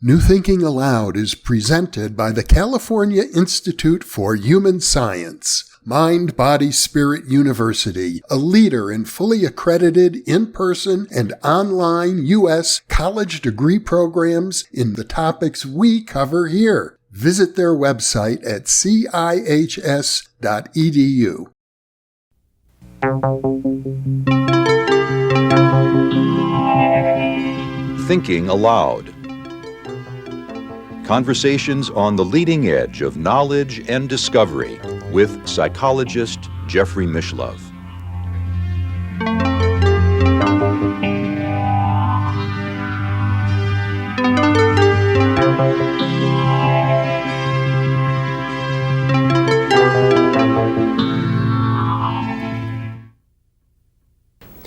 New Thinking Aloud is presented by the California Institute for Human Science, Mind, Body, Spirit University, a leader in fully accredited in-person and online U.S. college degree programs in the topics we cover here. Visit their website at cihs.edu. Thinking Aloud. Conversations on the leading edge of knowledge and discovery with psychologist Jeffrey Mishlove.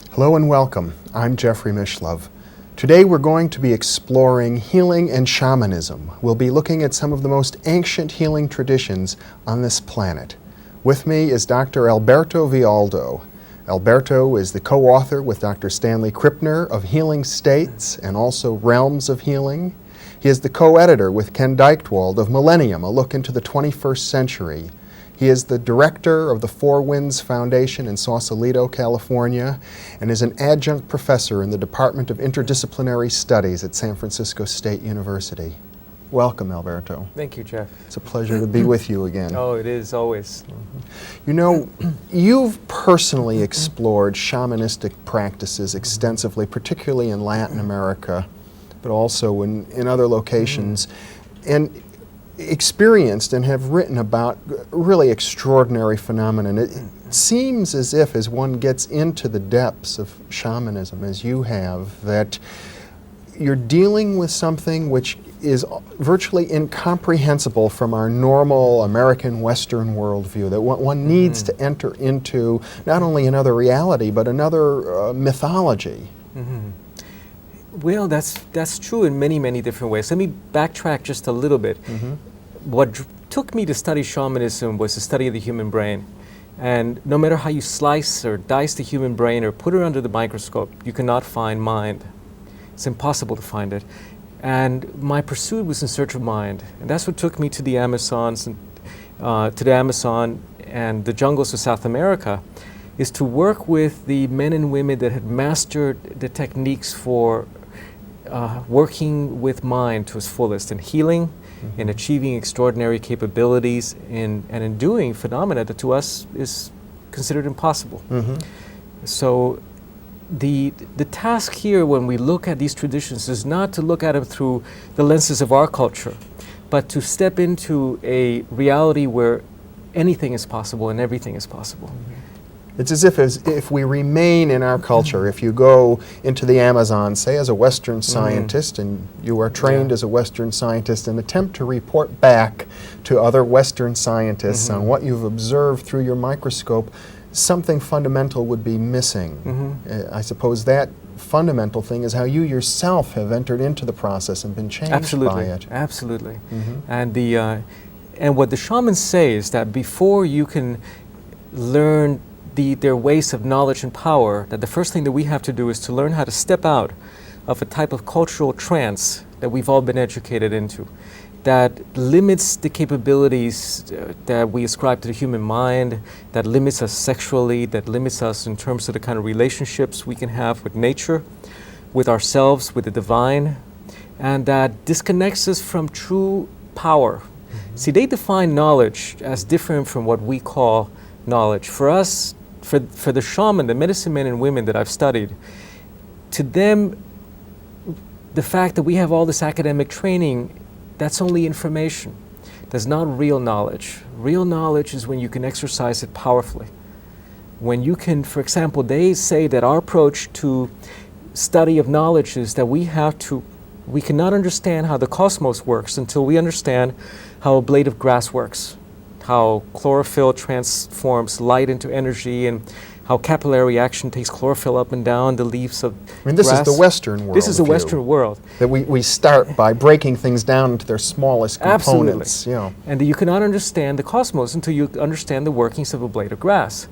Hello and welcome. I'm Jeffrey Mishlove. Today we're going to be exploring healing and shamanism. We'll be looking at some of the most ancient healing traditions on this planet. With me is Dr. Alberto Villoldo. Alberto is the co-author with Dr. Stanley Krippner of Healing States and also Realms of Healing. He is the co-editor with Ken Deichtwald of Millennium, a look into the 21st century. He is the director of the Four Winds Foundation in Sausalito, California, and is an adjunct professor in the Department of Interdisciplinary Studies at San Francisco State University. Welcome, Alberto. Thank you, Jeff. It's a pleasure to be with you again. Oh, it is always. You know, you've personally explored shamanistic practices extensively, particularly in Latin America, but also in other locations. And experienced and have written about really extraordinary phenomenon. It seems as if, as one gets into the depths of shamanism, as you have, that you're dealing with something which is virtually incomprehensible from our normal American Western worldview, that one needs to enter into not only another reality, but another mythology. Well, that's true in many, many different ways. Let me backtrack just a little bit. What took me to study shamanism was the study of the human brain. And no matter how you slice or dice the human brain or put it under the microscope, you cannot find mind. It's impossible to find it. And my pursuit was in search of mind. And that's what took me to the Amazons and to the Amazon and the jungles of South America, is to work with the men and women that had mastered the techniques for working with mind to its fullest and healing, in achieving extraordinary capabilities, and in doing phenomena that to us is considered impossible. So the task here when we look at these traditions is not to look at them through the lenses of our culture, but to step into a reality where anything is possible and everything is possible. It's as if we remain in our culture. If you go into the Amazon, say as a Western scientist, and you are trained as a Western scientist, and attempt to report back to other Western scientists on what you've observed through your microscope, something fundamental would be missing. I suppose that fundamental thing is how you yourself have entered into the process and been changed by it. Absolutely. And what the shamans say is that before you can learn their ways of knowledge and power, that the first thing that we have to do is to learn how to step out of a type of cultural trance that we've all been educated into, that limits the capabilities that we ascribe to the human mind, that limits us sexually, that limits us in terms of the kind of relationships we can have with nature, with ourselves, with the divine, and that disconnects us from true power. See, they define knowledge as different from what we call knowledge. For us, for the shaman, the medicine men and women that I've studied, to them, the fact that we have all this academic training, that's only information. That's not real knowledge. Real knowledge is when you can exercise it powerfully. When you can, for example, they say that our approach to study of knowledge is that we cannot understand how the cosmos works until we understand how a blade of grass works, how chlorophyll transforms light into energy, and how capillary action takes chlorophyll up and down the leaves of this grass. is the Western world. This is the Western world. That we start by breaking things down into their smallest components. Absolutely. And that you cannot understand the cosmos until you understand the workings of a blade of grass.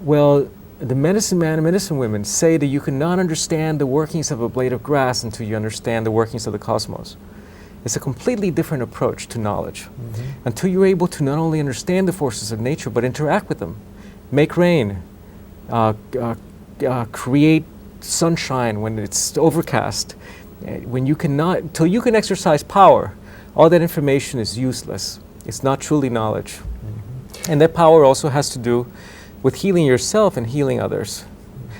Well, the medicine man and medicine women say that you cannot understand the workings of a blade of grass until you understand the workings of the cosmos. It's a completely different approach to knowledge. Until you're able to not only understand the forces of nature, but interact with them, make rain, create sunshine when it's overcast. Until you can exercise power, all that information is useless. It's not truly knowledge. And that power also has to do with healing yourself and healing others,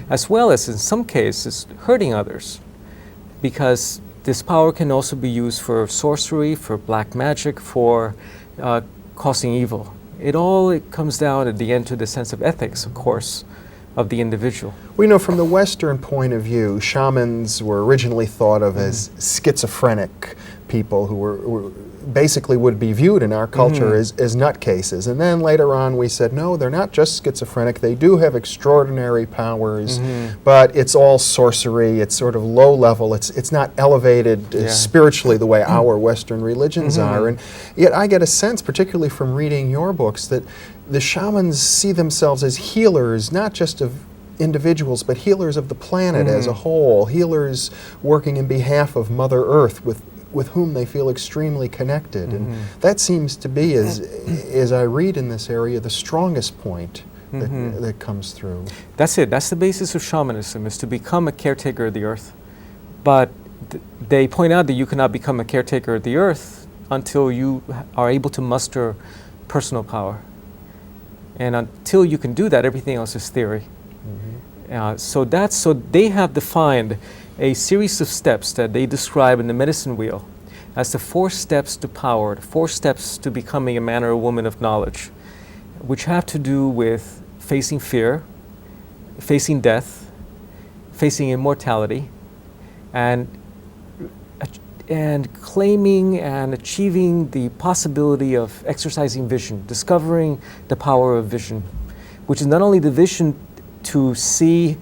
as well as in some cases hurting others, because this power can also be used for sorcery, for black magic, for causing evil. It comes down at the end to the sense of ethics, of course, of the individual. We know from the Western point of view, shamans were originally thought of as schizophrenic people who were basically would be viewed in our culture as nutcases. And then later on we said, no, they're not just schizophrenic, they do have extraordinary powers, but it's all sorcery, it's sort of low level, it's not elevated spiritually the way our Western religions are. And yet I get a sense, particularly from reading your books, that the shamans see themselves as healers, not just of individuals, but healers of the planet as a whole, healers working in behalf of Mother Earth with whom they feel extremely connected. And that seems to be, as I read in this area, the strongest point that comes through. That's it. That's the basis of shamanism, is to become a caretaker of the earth. But they point out that you cannot become a caretaker of the earth until you are able to muster personal power. And until you can do that, everything else is theory. So they have defined a series of steps that they describe in the medicine wheel as the 4 steps to power, the 4 steps to becoming a man or a woman of knowledge, which have to do with facing fear, facing death, facing immortality, and claiming and achieving the possibility of exercising vision, discovering the power of vision, which is not only the vision to see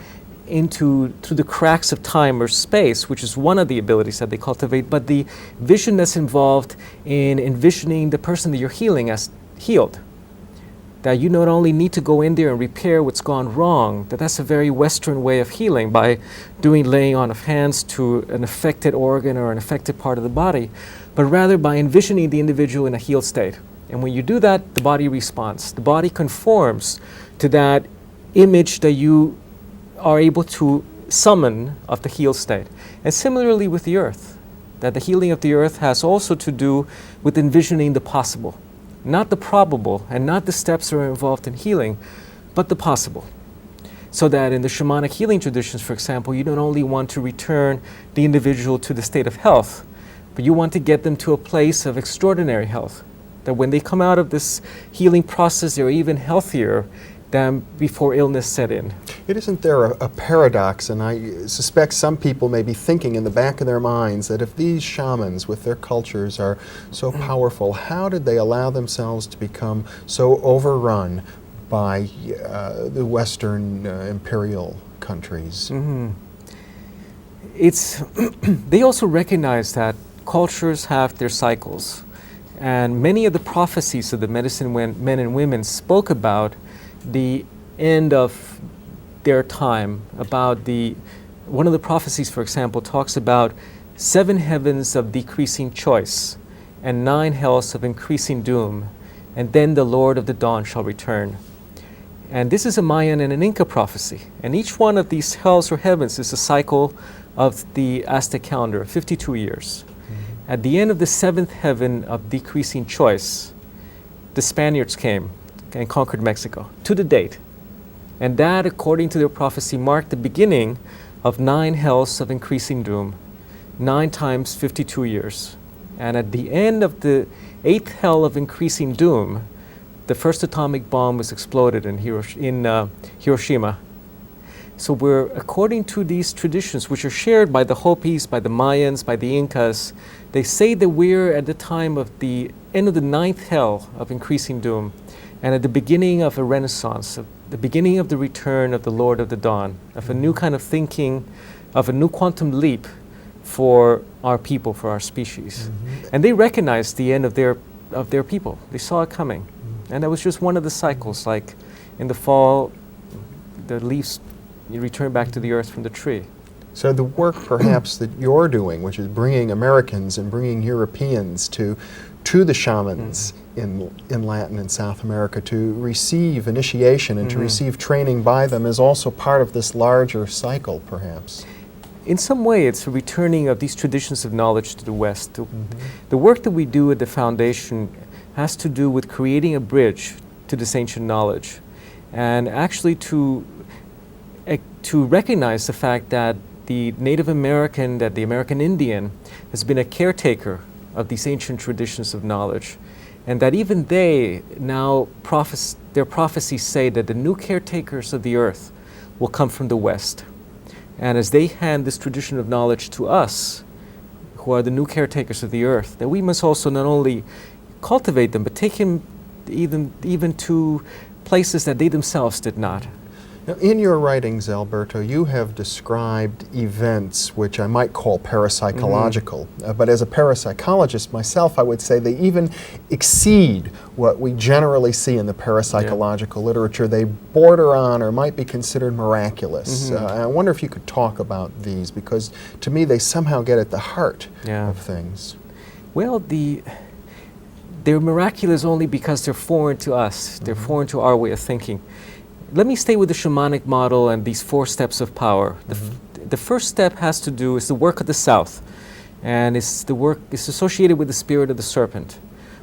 through the cracks of time or space, which is one of the abilities that they cultivate, but the vision that's involved in envisioning the person that you're healing as healed. That you not only need to go in there and repair what's gone wrong, that's a very Western way of healing, by doing laying on of hands to an affected organ or an affected part of the body, but rather by envisioning the individual in a healed state. And when you do that, the body responds. The body conforms to that image that you are able to summon of the healed state. And similarly with the earth, that the healing of the earth has also to do with envisioning the possible, not the probable, and not the steps that are involved in healing, but the possible. So that in the shamanic healing traditions, for example, you don't only want to return the individual to the state of health, but you want to get them to a place of extraordinary health. That when they come out of this healing process, they're even healthier than before illness set in. Isn't there a paradox, and I suspect some people may be thinking in the back of their minds that if these shamans with their cultures are so powerful, how did they allow themselves to become so overrun by the Western imperial countries? They also recognize that cultures have their cycles, and many of the prophecies of the medicine men and women spoke about the end of their time, about one of the prophecies, for example, talks about 7 heavens of decreasing choice and 9 hells of increasing doom, and then the Lord of the dawn shall return. And this is a Mayan and an Inca prophecy, and each one of these hells or heavens is a cycle of the Aztec calendar, 52 years. At the end of the 7th heaven of decreasing choice, the Spaniards came and conquered Mexico, to the date. And that, according to their prophecy, marked the beginning of 9 hells of increasing doom, 9 times 52 years. And at the end of the 8th hell of increasing doom, the first atomic bomb was exploded in Hiroshima. So according to these traditions, which are shared by the Hopis, by the Mayans, by the Incas, they say that we're at the time of the end of the 9th hell of increasing doom, and at the beginning of a renaissance, of the beginning of the return of the Lord of the Dawn, of a new kind of thinking, of a new quantum leap for our people, for our species. And they recognized the end of their people. They saw it coming. And that was just one of the cycles, like in the fall, the leaves return back to the earth from the tree. So the work perhaps that you're doing, which is bringing Americans and bringing Europeans to the shamans in Latin and South America to receive initiation and to receive training by them, is also part of this larger cycle, perhaps. In some way, it's a returning of these traditions of knowledge to the West. The work that we do at the Foundation has to do with creating a bridge to this ancient knowledge, and actually to recognize the fact that the Native American, that the American Indian has been a caretaker of these ancient traditions of knowledge, and that even they now, their prophecies say that the new caretakers of the earth will come from the West. And as they hand this tradition of knowledge to us, who are the new caretakers of the earth, that we must also not only cultivate them, but take them even to places that they themselves did not. Now, in your writings, Alberto, you have described events which I might call parapsychological, but as a parapsychologist myself, I would say they even exceed what we generally see in the parapsychological literature. They border on or might be considered miraculous. I wonder if you could talk about these, because to me they somehow get at the heart of things. Well, they're miraculous only because they're foreign to us. They're foreign to our way of thinking. Let me stay with the shamanic model and these 4 steps of power. The first step has to do is the work of the South, and it's associated with the spirit of the serpent,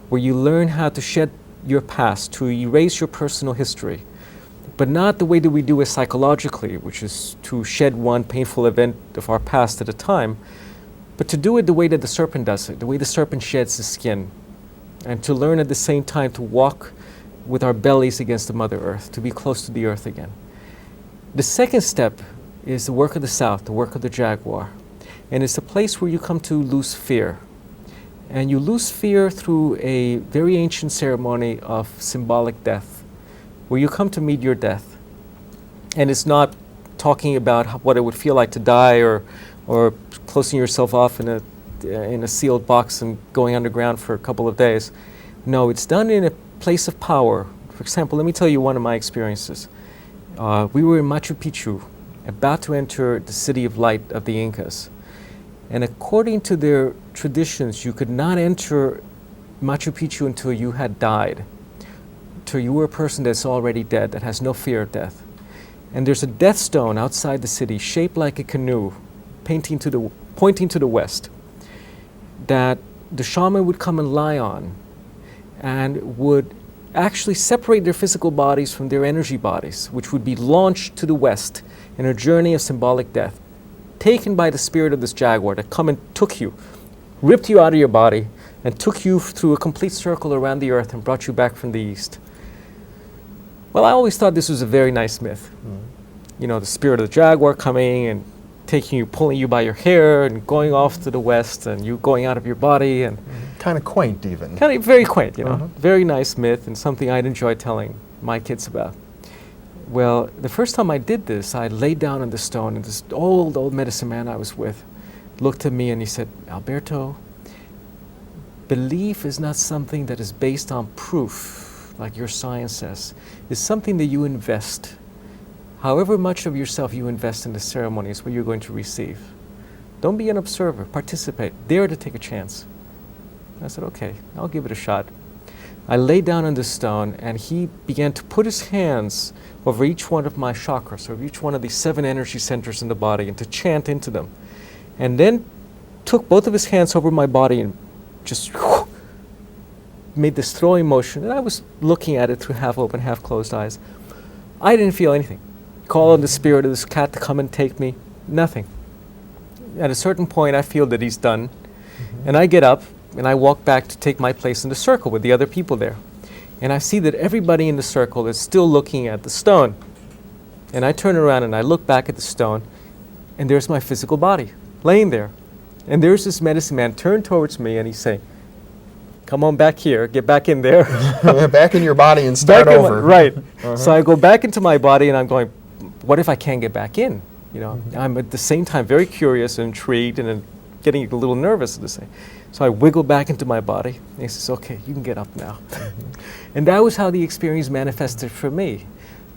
where you learn how to shed your past, to erase your personal history, but not the way that we do it psychologically, which is to shed one painful event of our past at a time, but to do it the way that the serpent does it, the way the serpent sheds his skin, and to learn at the same time to walk with our bellies against the Mother Earth, to be close to the earth again. The second step is the work of the South, the work of the jaguar. And it's a place where you come to lose fear. And you lose fear through a very ancient ceremony of symbolic death, where you come to meet your death. And it's not talking about what it would feel like to die, or closing yourself off in a sealed box and going underground for a couple of days. No, it's done in a place of power. For example, let me tell you one of my experiences. We were in Machu Picchu, about to enter the city of light of the Incas. And according to their traditions, you could not enter Machu Picchu until you had died, until you were a person that's already dead, that has no fear of death. And there's a death stone outside the city, shaped like a canoe, pointing to the west, that the shaman would come and lie on, and would actually separate their physical bodies from their energy bodies, which would be launched to the west in a journey of symbolic death, taken by the spirit of this jaguar that come and took you, ripped you out of your body, and took you through a complete circle around the earth and brought you back from the east. Well, I always thought this was a very nice myth. You know, the spirit of the jaguar coming and taking you, pulling you by your hair and going off to the west, and you going out of your body, and kind of quaint even. Kind of very quaint, you know. Very nice myth, and something I'd enjoy telling my kids about. Well, the first time I did this, I laid down on the stone, and this old medicine man I was with looked at me and he said, "Alberto, belief is not something that is based on proof, like your science says. It's something that you invest. However much of yourself you invest in the ceremony is what you're going to receive. Don't be an observer, participate, dare to take a chance." I said, "Okay, I'll give it a shot." I laid down on the stone, and he began to put his hands over each one of my chakras, over each one of these 7 energy centers in the body, and to chant into them. And then took both of his hands over my body and just made this throwing motion. And I was looking at it through half open, half closed eyes. I didn't feel anything. Call on the spirit of this cat to come and take me. Nothing. At a certain point, I feel that he's done. And I get up, and I walk back to take my place in the circle with the other people there. And I see that everybody in the circle is still looking at the stone. And I turn around and I look back at the stone, and there's my physical body laying there. And there's this medicine man turned towards me, and he's saying, "Come on back here, get back in there." Back in your body and start over. Right. So I go back into my body, and I'm going, what if I can't get back in? You know, I'm at the same time very curious and intrigued, and then getting a little nervous at the same. So I wiggle back into my body, and he says, "Okay, you can get up now." And that was how the experience manifested for me.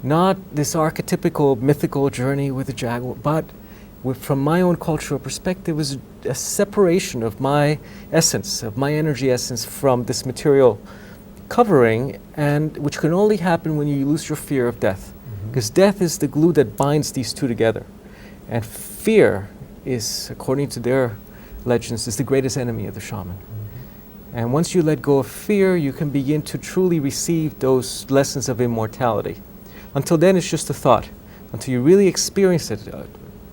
Not this archetypical mythical journey with the jaguar, but from my own cultural perspective, was a separation of my essence, of my energy essence from this material covering, and which can only happen when you lose your fear of death. Because death is the glue that binds these two together. And fear is, according to their legends, is the greatest enemy of the shaman. And once you let go of fear, you can begin to truly receive those lessons of immortality. Until then, it's just a thought. Until you really experience it,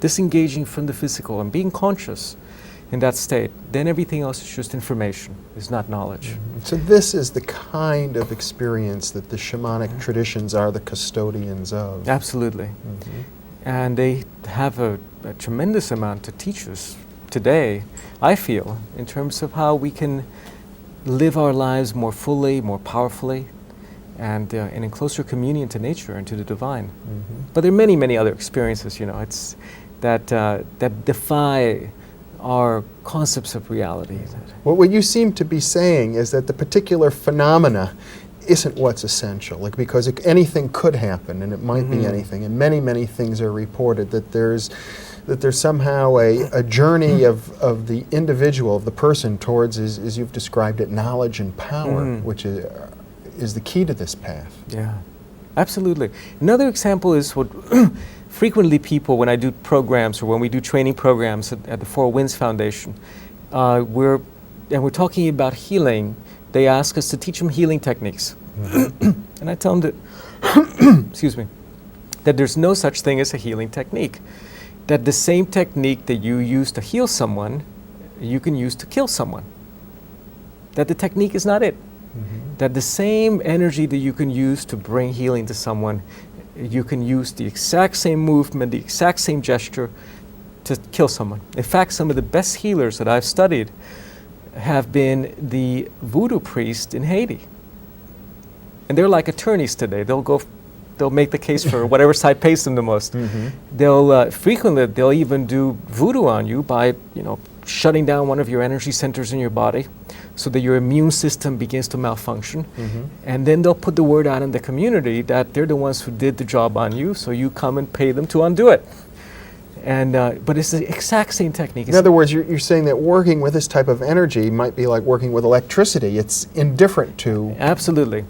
disengaging from the physical and being conscious in that state, then everything else is just information, is not knowledge. So this is the kind of experience that the shamanic traditions are the custodians of. Absolutely. And they have a tremendous amount to teach us today, I feel, in terms of how we can live our lives more fully, more powerfully, and in closer communion to nature and to the divine. But there are many, many other experiences, it's that defy our concepts of reality. Well, what you seem to be saying is that the particular phenomena isn't what's essential, because anything could happen, and it might be anything, and many, many things are reported, that there's somehow a journey of the individual, of the person, towards, as you've described it, knowledge and power, which is the key to this path. Yeah, absolutely. Another example is what frequently people, when I do programs or when we do training programs at the Four Winds Foundation, we're talking about healing. They ask us to teach them healing techniques. And I tell them that, excuse me, that there's no such thing as a healing technique. That the same technique that you use to heal someone, you can use to kill someone. That the technique is not it. That the same energy that you can use to bring healing to someone, you can use the exact same movement, the exact same gesture to kill someone. In fact, some of the best healers that I've studied have been the voodoo priests in Haiti. And they're like attorneys today. They'll make the case for whatever side pays them the most. They'll even do voodoo on you by, shutting down one of your energy centers in your body so that your immune system begins to malfunction. And then they'll put the word out in the community that they're the ones who did the job on you, so you come and pay them to undo it. And but it's the exact same technique. In other words, you're saying that working with this type of energy might be like working with electricity. It's indifferent to absolutely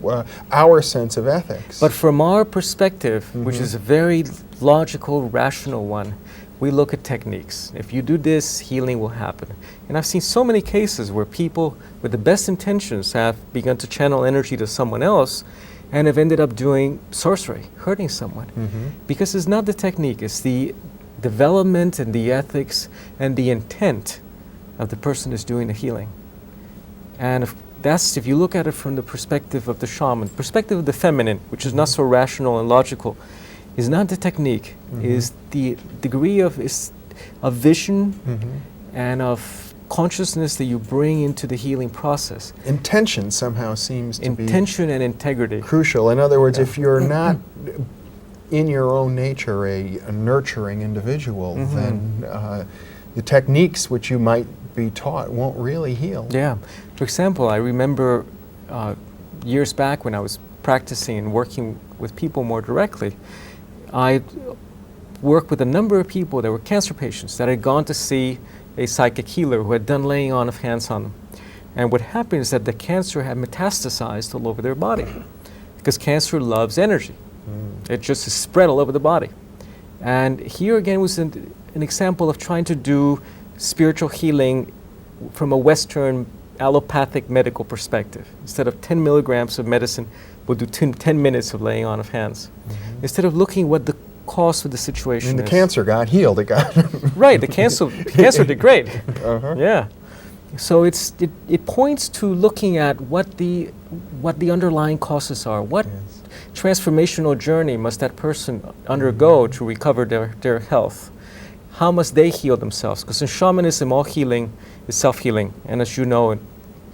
our sense of ethics. But from our perspective, which is a very logical, rational one, we look at techniques. If you do this, healing will happen. And I've seen so many cases where people with the best intentions have begun to channel energy to someone else and have ended up doing sorcery, hurting someone. Because it's not the technique, it's the development and the ethics and the intent of the person who's doing the healing. And if you look at it from the perspective of the shaman, perspective of the feminine, which is not so rational and logical, is not the technique, is the degree of vision and of consciousness that you bring into the healing process. Intention somehow seems to be intention and integrity. Crucial. In other words, if you're not in your own nature a nurturing individual, then the techniques which you might be taught won't really heal. Yeah. For example, I remember years back when I was practicing and working with people more directly, I worked with a number of people that were cancer patients that had gone to see a psychic healer who had done laying on of hands on them. And what happened is that the cancer had metastasized all over their body, because cancer loves energy. It just is spread all over the body. And here again was an example of trying to do spiritual healing from a Western allopathic medical perspective. Instead of 10 milligrams of medicine, we'll do 10 minutes of laying on of hands. Instead of looking what the cause of the situation is. And the cancer got healed. It got right. The cancer did great. Yeah. So it points to looking at what the underlying causes are. What transformational journey must that person undergo to recover their health? How must they heal themselves? Because in shamanism, all healing is self-healing. And as you know,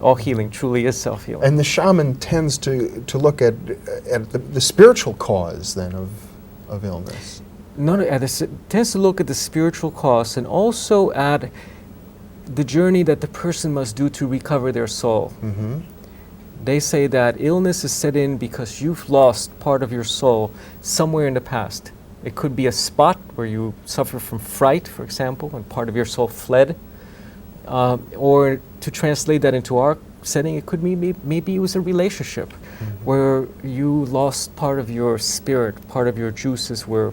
all healing truly is self-healing. And the shaman tends to look at the spiritual cause then of illness. It tends to look at the spiritual cause and also at the journey that the person must do to recover their soul. They say that illness is set in because you've lost part of your soul somewhere in the past. It could be a spot where you suffer from fright, for example, and part of your soul fled. Or to translate that into our setting, it could be maybe it was a relationship where you lost part of your spirit, part of your juices, where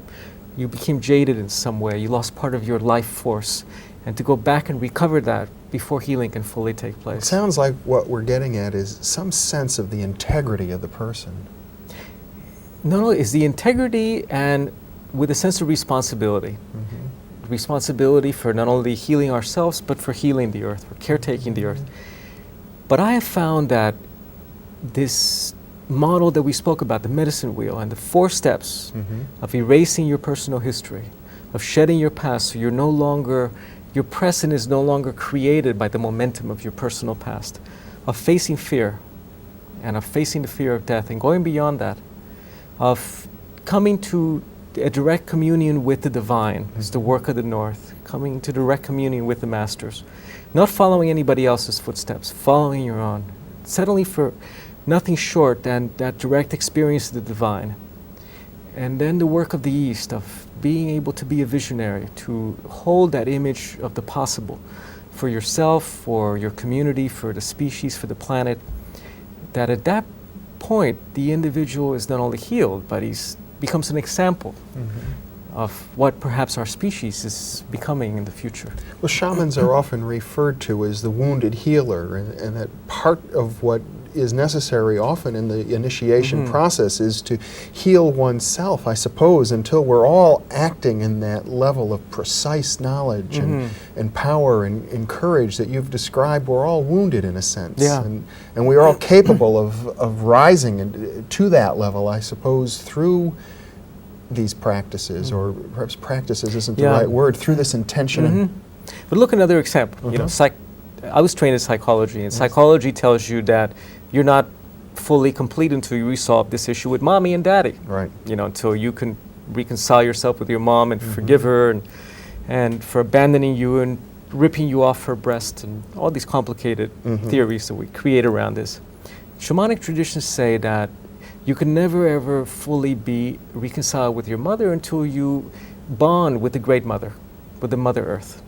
you became jaded in some way. You lost part of your life force. And to go back and recover that before healing can fully take place. It sounds like what we're getting at is some sense of the integrity of the person. No, it's the integrity and with a sense of responsibility. Responsibility for not only healing ourselves, but for healing the earth, for caretaking the earth. But I have found that this model that we spoke about, the medicine wheel, and the 4 steps of erasing your personal history, of shedding your past, so you're no longer, your present is no longer created by the momentum of your personal past, of facing fear, and of facing the fear of death, and going beyond that, of coming to a direct communion with the divine is the work of the North, coming to direct communion with the masters, not following anybody else's footsteps, following your own, settling for nothing short than that direct experience of the divine. And then the work of the East, of being able to be a visionary, to hold that image of the possible for yourself, for your community, for the species, for the planet, that at that point the individual is not only healed, but he's becomes an example of what perhaps our species is becoming in the future. Well, shamans are often referred to as the wounded healer, and that part of what is necessary often in the initiation process is to heal oneself, I suppose, until we're all acting in that level of precise knowledge and power and courage that you've described. We're all wounded in a sense, and we are all capable of rising to that level, I suppose, through these practices, or perhaps practices isn't the right word, through this intention. But look at another example. You know, I was trained in psychology, and psychology tells you that you're not fully complete until you resolve this issue with mommy and daddy. Right. You know, until you can reconcile yourself with your mom and forgive her, and for abandoning you and ripping you off her breast, and all these complicated theories that we create around this. Shamanic traditions say that you can never ever fully be reconciled with your mother until you bond with the great mother, with the Mother Earth.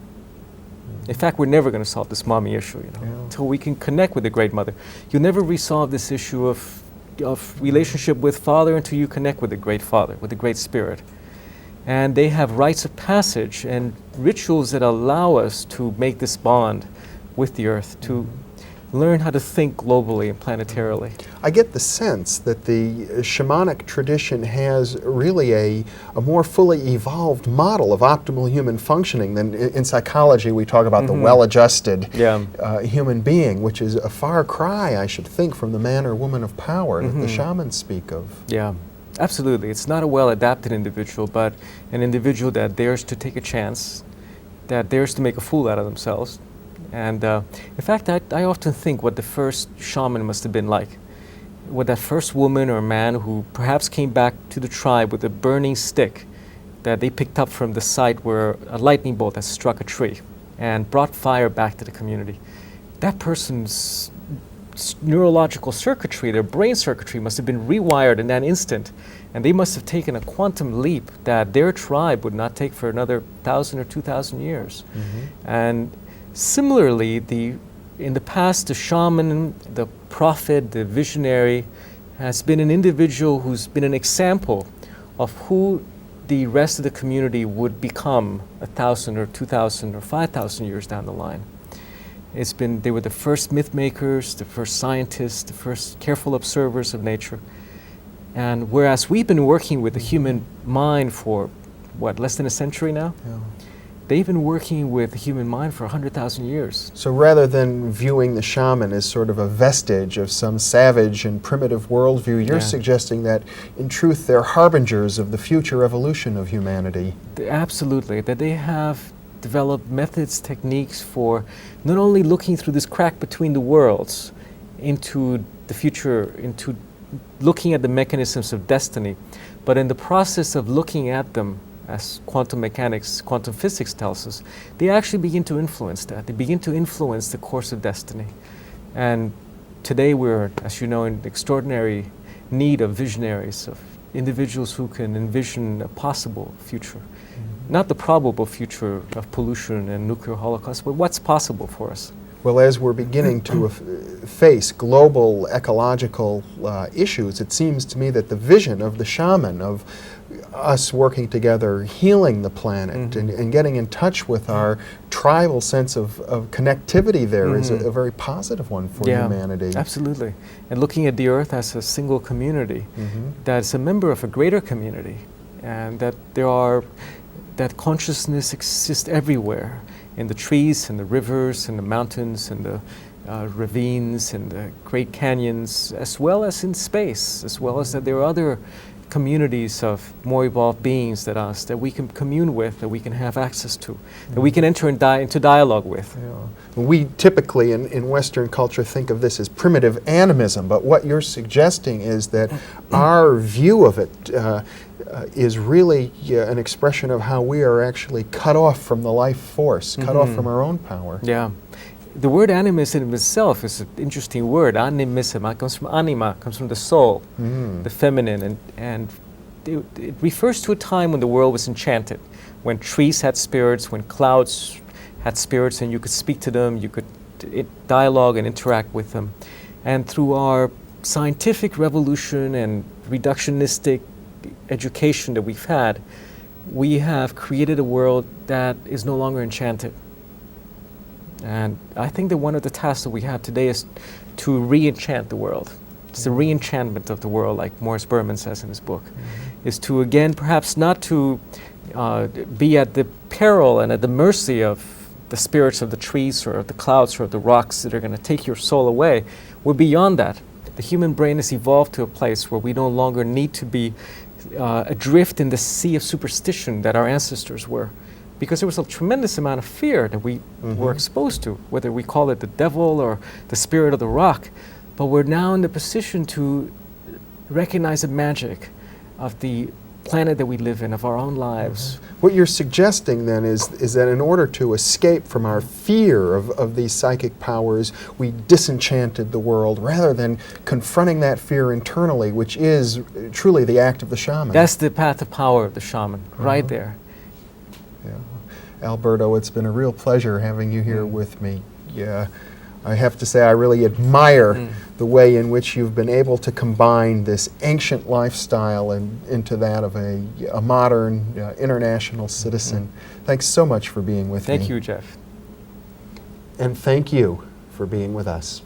In fact, we're never going to solve this mommy issue, you know, until we can connect with the great mother. You'll never resolve this issue of relationship with Father until you connect with the great Father, with the great Spirit. And they have rites of passage and rituals that allow us to make this bond with the earth, to learn how to think globally and planetarily. I get the sense that the shamanic tradition has really a more fully evolved model of optimal human functioning than in psychology we talk about the well-adjusted human being, which is a far cry, I should think, from the man or woman of power that the shamans speak of. Yeah, absolutely. It's not a well-adapted individual, but an individual that dares to take a chance, that dares to make a fool out of themselves. And in fact, I often think what the first shaman must have been like. What that first woman or man who perhaps came back to the tribe with a burning stick that they picked up from the site where a lightning bolt had struck a tree and brought fire back to the community. That person's neurological circuitry, their brain circuitry must have been rewired in that instant. And they must have taken a quantum leap that their tribe would not take for another 1,000 or 2,000 years. And similarly, in the past, the shaman, the prophet, the visionary has been an individual who's been an example of who the rest of the community would become 1,000 or 2,000 or 5,000 years down the line. They were the first myth makers, the first scientists, the first careful observers of nature. And whereas we've been working with the human mind for, less than a century now? They've been working with the human mind for 100,000 years. So rather than viewing the shaman as sort of a vestige of some savage and primitive worldview, you're suggesting that, in truth, they're harbingers of the future evolution of humanity. Absolutely, that they have developed methods, techniques for not only looking through this crack between the worlds into the future, into looking at the mechanisms of destiny, but in the process of looking at them, as quantum mechanics, quantum physics tells us, they actually begin to influence that. They begin to influence the course of destiny. And today we're, as you know, in extraordinary need of visionaries, of individuals who can envision a possible future. Not the probable future of pollution and nuclear holocaust, but what's possible for us. Well, as we're beginning to face global ecological issues, it seems to me that the vision of the shaman, of us working together, healing the planet, and getting in touch with our tribal sense of connectivity there is a very positive one for humanity. Absolutely. And looking at the earth as a single community that's a member of a greater community, and that that consciousness exists everywhere, in the trees, in the rivers, in the mountains, in the ravines, in the great canyons, as well as in space, as well as that there are other communities of more evolved beings than us that we can commune with, that we can have access to, that we can enter into dialogue with. Yeah. We typically in Western culture think of this as primitive animism, but what you're suggesting is that our view of it is really an expression of how we are actually cut off from the life force, cut off from our own power. Yeah. The word animism itself is an interesting word. Animism, it comes from anima, comes from the soul, the feminine, and it refers to a time when the world was enchanted, when trees had spirits, when clouds had spirits, and you could speak to them, you could dialogue and interact with them. And through our scientific revolution and reductionistic education that we've had, we have created a world that is no longer enchanted. And I think that one of the tasks that we have today is to re-enchant the world. It's the re-enchantment of the world, like Morris Berman says in his book, is to, again, perhaps not to be at the peril and at the mercy of the spirits of the trees or of the clouds or of the rocks that are going to take your soul away. We're beyond that. The human brain has evolved to a place where we no longer need to be adrift in the sea of superstition that our ancestors were. Because there was a tremendous amount of fear that we were exposed to, whether we call it the devil or the spirit of the rock. But we're now in the position to recognize the magic of the planet that we live in, of our own lives. What you're suggesting then is that in order to escape from our fear of these psychic powers, we disenchanted the world rather than confronting that fear internally, which is truly the act of the shaman. That's the path of power of the shaman, right there. Alberto, it's been a real pleasure having you here with me. Yeah, I have to say I really admire the way in which you've been able to combine this ancient lifestyle into that of a modern international citizen. Thanks so much for being with me. Thank you, Jeff. And thank you for being with us.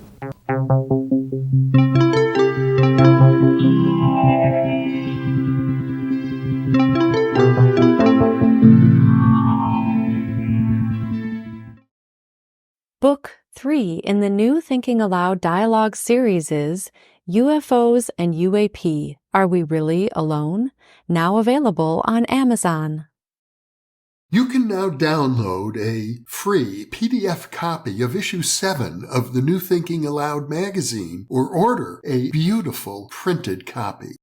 Book 3 in the new Thinking Aloud dialogue series is UFOs and UAP, Are We Really Alone? Now available on Amazon. You can now download a free PDF copy of issue 7 of the New Thinking Aloud magazine or order a beautiful printed copy.